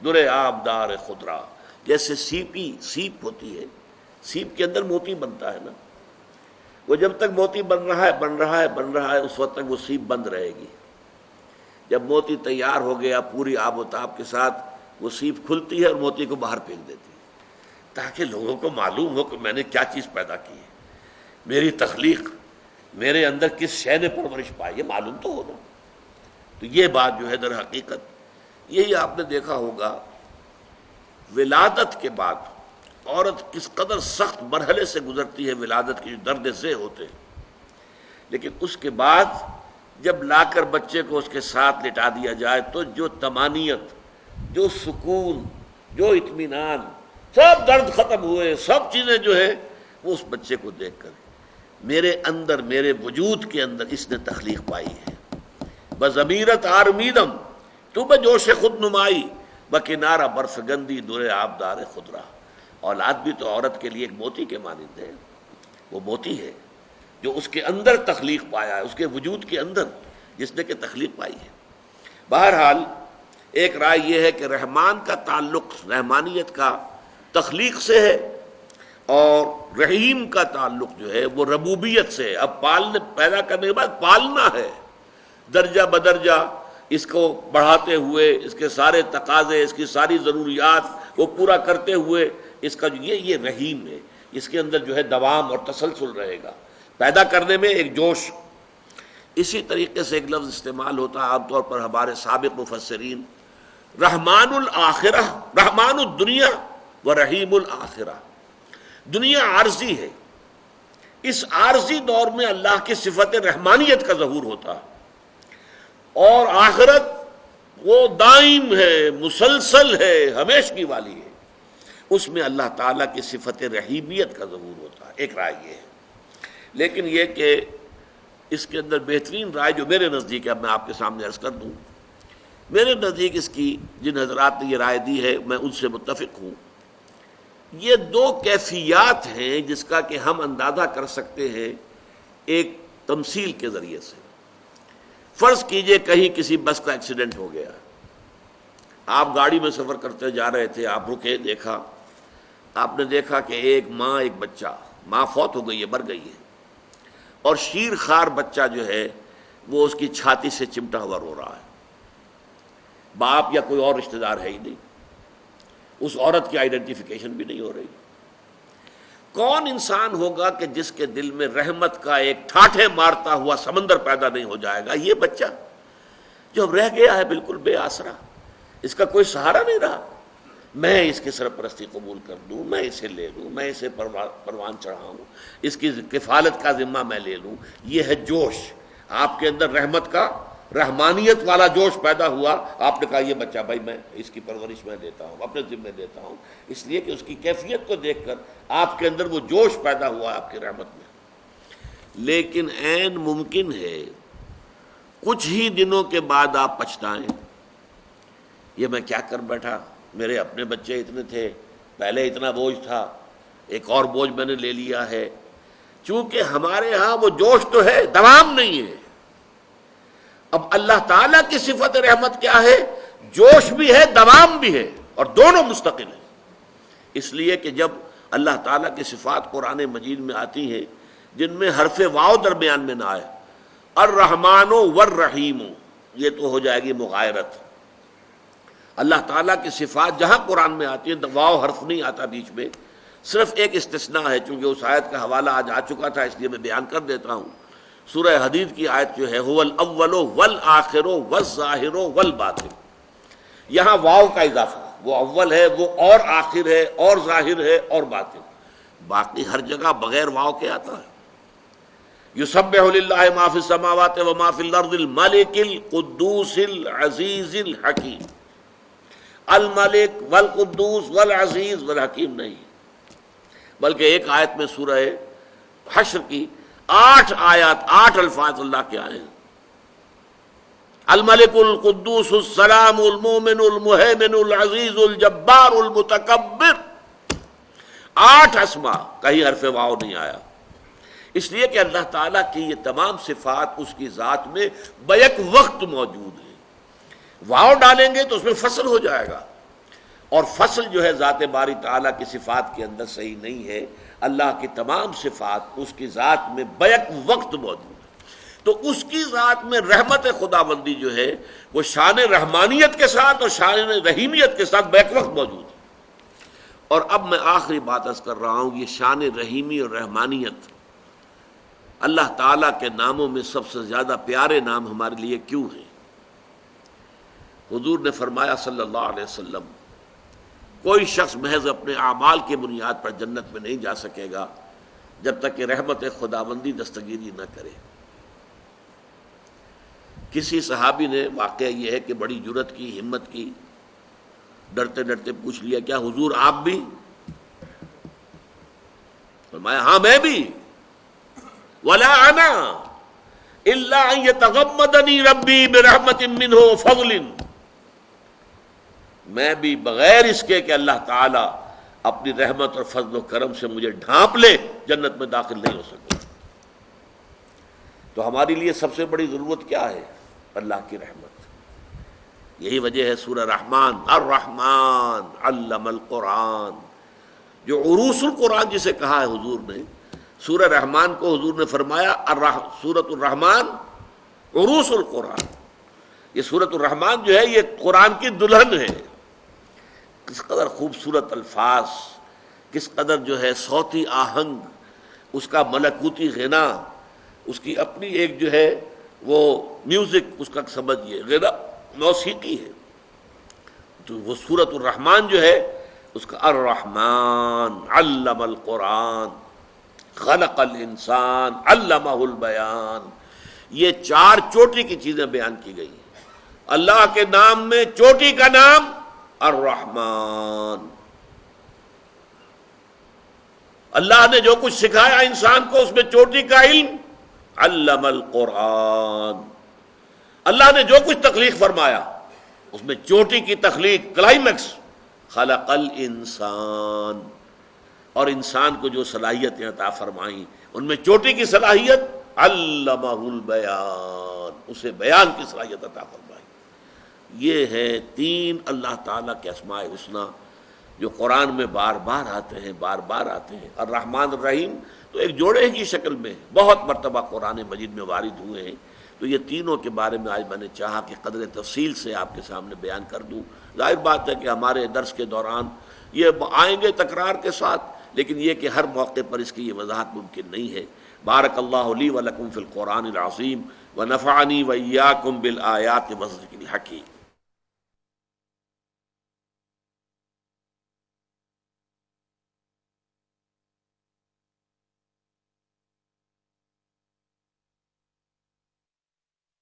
S1: در آبدار خضرا۔ جیسے سیپ ہوتی ہے، سیپ کے اندر موتی بنتا ہے نا، وہ جب تک موتی بن رہا ہے اس وقت تک وہ سیپ بند رہے گی۔ جب موتی تیار ہو گیا پوری آب و تاب کے ساتھ وہ سیپ کھلتی ہے اور موتی کو باہر پھینک دیتی ہے تاکہ لوگوں کو معلوم ہو کہ میں نے کیا چیز پیدا کی ہے، میری تخلیق، میرے اندر کس شے نے پرورش پائی، یہ معلوم تو ہونا۔ تو یہ بات جو ہے در حقیقت یہی آپ نے دیکھا ہوگا، ولادت کے بعد عورت کس قدر سخت مرحلے سے گزرتی ہے، ولادت کے جو درد سے ہوتے ہیں، لیکن اس کے بعد جب لا کر بچے کو اس کے ساتھ لٹا دیا جائے تو جو طمانینت، جو سکون، جو اطمینان، سب درد ختم ہوئے، سب چیزیں جو ہے وہ اس بچے کو دیکھ کر میرے اندر، میرے وجود کے اندر اس نے تخلیق پائی ہے۔ بضمیرت آرمیدم تو بجوش خود نمائی بکنارہ برفگندی در آبدار خضرا۔ اولاد بھی تو عورت کے لیے ایک موتی کے مانند ہے، وہ موتی ہے جو اس کے اندر تخلیق پایا ہے، اس کے وجود کے اندر جس نے کہ تخلیق پائی ہے۔ بہرحال ایک رائے یہ ہے کہ رحمان کا تعلق، رحمانیت کا تخلیق سے ہے، اور رحیم کا تعلق جو ہے وہ ربوبیت سے ہے۔ اب پالنے، پیدا کرنے کے بعد پالنا ہے، درجہ بدرجہ اس کو بڑھاتے ہوئے، اس کے سارے تقاضے، اس کی ساری ضروریات وہ پورا کرتے ہوئے اس کا جو یہ رحیم ہے، اس کے اندر جو ہے دوام اور تسلسل رہے گا، پیدا کرنے میں ایک جوش۔ اسی طریقے سے ایک لفظ استعمال ہوتا ہے عام طور پر ہمارے سابق مفسرین، رحمان الآخرہ، رحمان الدنیا و رحیم الآخرہ۔ دنیا عارضی ہے، اس عارضی دور میں اللہ کی صفت رحمانیت کا ظہور ہوتا ہے، اور آخرت وہ دائم ہے، مسلسل ہے، ہمیشگی والی ہے، اس میں اللہ تعالیٰ کی صفت رحیمیت کا ظہور ہوتا ہے۔ ایک رائے یہ ہے، لیکن یہ کہ اس کے اندر بہترین رائے جو میرے نزدیک ہے، اب میں آپ کے سامنے عرض کر دوں، میرے نزدیک اس کی جن حضرات نے یہ رائے دی ہے میں ان سے متفق ہوں۔ یہ دو کیفیات ہیں جس کا کہ ہم اندازہ کر سکتے ہیں ایک تمثیل کے ذریعے سے۔ فرض کیجئے کہیں کسی بس کا ایکسیڈنٹ ہو گیا، آپ گاڑی میں سفر کرتے جا رہے تھے، آپ رکے، دیکھا، آپ نے دیکھا کہ ایک ماں، ایک بچہ، ماں فوت ہو گئی ہے، مر گئی ہے، اور شیر خوار بچہ جو ہے وہ اس کی چھاتی سے چمٹا ہوا رو رہا ہے، باپ یا کوئی اور رشتہ دار ہے ہی نہیں، اس عورت کی آئیڈینٹیفیکیشن بھی نہیں ہو رہی۔ کون انسان ہوگا کہ جس کے دل میں رحمت کا ایک ٹھاٹھے مارتا ہوا سمندر پیدا نہیں ہو جائے گا؟ یہ بچہ جو اب رہ گیا ہے بالکل بے آسرا، اس کا کوئی سہارا نہیں رہا، میں اس کی سرپرستی قبول کر دوں، میں اسے لے لوں، میں اسے پروان چڑھاؤں، اس کی کفالت کا ذمہ میں لے لوں۔ یہ ہے جوش، آپ کے اندر رحمت کا، رحمانیت والا جوش پیدا ہوا۔ آپ نے کہا یہ بچہ بھائی میں اس کی پرورش میں لیتا ہوں، اپنے ذمہ لیتا ہوں، اس لیے کہ اس کی کیفیت کو دیکھ کر آپ کے اندر وہ جوش پیدا ہوا آپ کی رحمت میں۔ لیکن عین ممکن ہے کچھ ہی دنوں کے بعد آپ پچھتائیں، یہ میں کیا کر بیٹھا، میرے اپنے بچے اتنے تھے، پہلے اتنا بوجھ تھا، ایک اور بوجھ میں نے لے لیا ہے۔ چونکہ ہمارے ہاں وہ جوش تو ہے، دوام نہیں ہے۔ اب اللہ تعالیٰ کی صفت رحمت کیا ہے؟ جوش بھی ہے، دوام بھی ہے، اور دونوں مستقل ہیں۔ اس لیے کہ جب اللہ تعالیٰ کی صفات قرآن مجید میں آتی ہیں جن میں حرف واو درمیان میں نہ آئے، الرحمن والرحیم، یہ تو ہو جائے گی مغایرت۔ اللہ تعالیٰ کی صفات جہاں قرآن میں آتی ہیں واو حرف نہیں آتا بیچ میں، صرف ایک استثناء ہے، چونکہ اس آیت کا حوالہ آج آ چکا تھا اس لیے میں بیان کر دیتا ہوں۔ سورہ حدید کی آیت جو ہے هو الاول والآخر والظاہر والباطن، یہاں واو کا اضافہ، وہ اول ہے، وہ اور آخر ہے، اور ظاہر ہے، اور باطن۔ باقی ہر جگہ بغیر واو کے آتا ہے۔ یسبح للہ ما فی السماوات و ما فی الارض الملک القدوس العزیز الحکیم۔ الملک والقدوس والعزیز والحکیم نہیں، بلکہ ایک آیت میں سورہ حشر کی 8 آیات 8 الفاظ اللہ کے آئے ہیں۔ الملک القدوس السلام المومن المہیمن العزیز الجبار المتکبر، 8 اسماء، کہیں حرف واو نہیں آیا، اس لیے کہ اللہ تعالیٰ کی یہ تمام صفات اس کی ذات میں بیک وقت موجود ہیں۔ واو ڈالیں گے تو اس میں فصل ہو جائے گا، اور فصل جو ہے ذات باری تعالیٰ کی صفات کے اندر صحیح نہیں ہے۔ اللہ کی تمام صفات اس کی ذات میں بیک وقت موجود ہے، تو اس کی ذات میں رحمت خداوندی جو ہے وہ شان رحمانیت کے ساتھ اور شان رحیمیت کے ساتھ بیک وقت موجود ہے۔ اور اب میں آخری بات عرض کر رہا ہوں، یہ شان رحیمی اور رحمانیت اللہ تعالیٰ کے ناموں میں سب سے زیادہ پیارے نام ہمارے لیے کیوں ہیں؟ حضور نے فرمایا صلی اللہ علیہ وسلم، کوئی شخص محض اپنے اعمال کی بنیاد پر جنت میں نہیں جا سکے گا جب تک کہ رحمت خداوندی دستگیری نہ کرے۔ کسی صحابی نے، واقعہ یہ ہے کہ بڑی جرت کی، ہمت کی، ڈرتے ڈرتے پوچھ لیا، کیا حضور آپ بھی؟ فرمایا ہاں میں بھی، ولا انا الا ان يتغمدني ربي برحمت منه وفضل، میں بھی بغیر اس کے کہ اللہ تعالیٰ اپنی رحمت اور فضل و کرم سے مجھے ڈھانپ لے جنت میں داخل نہیں ہو سکتا۔ تو ہماری لیے سب سے بڑی ضرورت کیا ہے؟ اللہ کی رحمت۔ یہی وجہ ہے سورہ رحمان، الرحمن علم القرآن، جو عروس القرآن جسے کہا ہے حضور نے، سورہ رحمان کو حضور نے فرمایا سورۃ الرحمان عروس القرآن۔ یہ سورۃ الرحمان جو ہے یہ قرآن کی دلہن ہے۔ کس قدر خوبصورت الفاظ، کس قدر جو ہے صوتی آہنگ، اس کا ملکوتی غنا، اس کی اپنی ایک جو ہے وہ میوزک، اس کا سمجھیے غنا موسیقی ہے۔ تو وہ سورۃ الرحمان جو ہے اس کا الرحمن علم القرآن خلق الانسان علمہ البیان، یہ 4 چوٹی کی چیزیں بیان کی گئی ہیں۔ اللہ کے نام میں چوٹی کا نام الرحمن، اللہ نے جو کچھ سکھایا انسان کو اس میں چوٹی کا علم، علم القرآن، اللہ نے جو کچھ تخلیق فرمایا اس میں چوٹی کی تخلیق، کلائمیکس، خلق الانسان، اور انسان کو جو صلاحیتیں عطا فرمائیں ان میں چوٹی کی صلاحیت علمہ البیان، اسے بیان کی صلاحیت عطا فرمائی۔ یہ ہے 3 اللہ تعالیٰ کے اسماء الحسنی جو قرآن میں بار بار آتے ہیں، بار بار آتے ہیں۔ الرحمن الرحیم تو ایک جوڑے کی شکل میں بہت مرتبہ قرآن مجید میں وارد ہوئے ہیں۔ تو یہ تینوں کے بارے میں آج میں نے چاہا کہ قدر تفصیل سے آپ کے سامنے بیان کر دوں۔ ظاہر بات ہے کہ ہمارے درس کے دوران یہ آئیں گے تکرار کے ساتھ، لیکن یہ کہ ہر موقع پر اس کی یہ وضاحت ممکن نہیں ہے۔ بارک اللہ لی و لکم فی القرآن العظیم ونفعنی و ایاکم بالآیات والذکر الحکیم۔